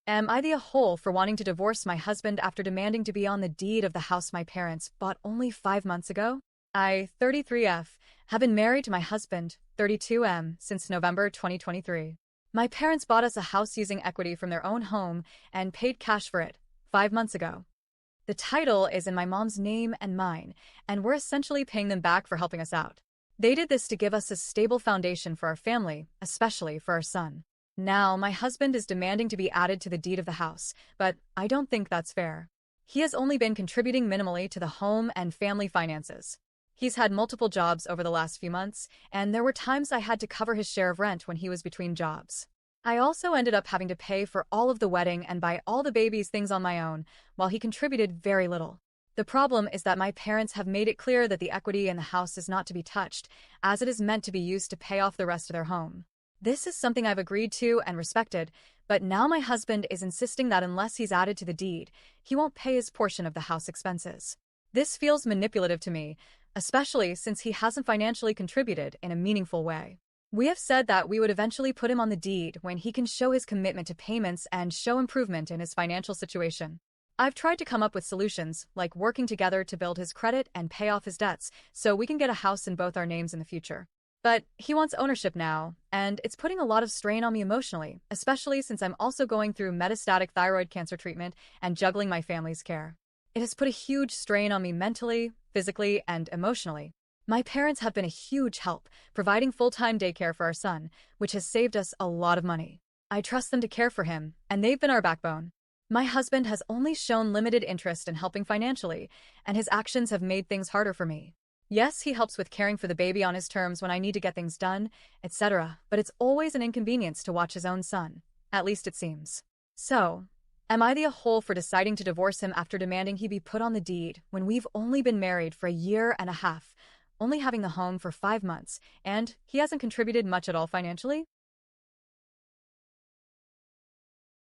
Am I the a-hole for wanting to divorce my husband after demanding to be on the deed of the house my parents bought only 5 months ago? I, 33F, have been married to my husband, 32M, since November 2023. My parents bought us a house using equity from their own home and paid cash for it 5 months ago. The title is in my mom's name and mine, and we're essentially paying them back for helping us out. They did this to give us a stable foundation for our family, especially for our son. Now, my husband is demanding to be added to the deed of the house, but I don't think that's fair. He has only been contributing minimally to the home and family finances. He's had multiple jobs over the last few months, and there were times I had to cover his share of rent when he was between jobs. I also ended up having to pay for all of the wedding and buy all the baby's things on my own, while he contributed very little. The problem is that my parents have made it clear that the equity in the house is not to be touched, as it is meant to be used to pay off the rest of their home. This is something I've agreed to and respected, but now my husband is insisting that unless he's added to the deed, he won't pay his portion of the house expenses. This feels manipulative to me, especially since he hasn't financially contributed in a meaningful way. We have said that we would eventually put him on the deed when he can show his commitment to payments and show improvement in his financial situation. I've tried to come up with solutions, like working together to build his credit and pay off his debts so we can get a house in both our names in the future. But he wants ownership now, and it's putting a lot of strain on me emotionally, especially since I'm also going through metastatic thyroid cancer treatment and juggling my family's care. It has put a huge strain on me mentally, physically, and emotionally. My parents have been a huge help, providing full-time daycare for our son, which has saved us a lot of money. I trust them to care for him, and they've been our backbone. My husband has only shown limited interest in helping financially, and his actions have made things harder for me. Yes, he helps with caring for the baby on his terms when I need to get things done, etc., but it's always an inconvenience to watch his own son. At least it seems. So, am I the a-hole for deciding to divorce him after demanding he be put on the deed when we've only been married for a year and a half, only having the home for 5 months, and he hasn't contributed much at all financially?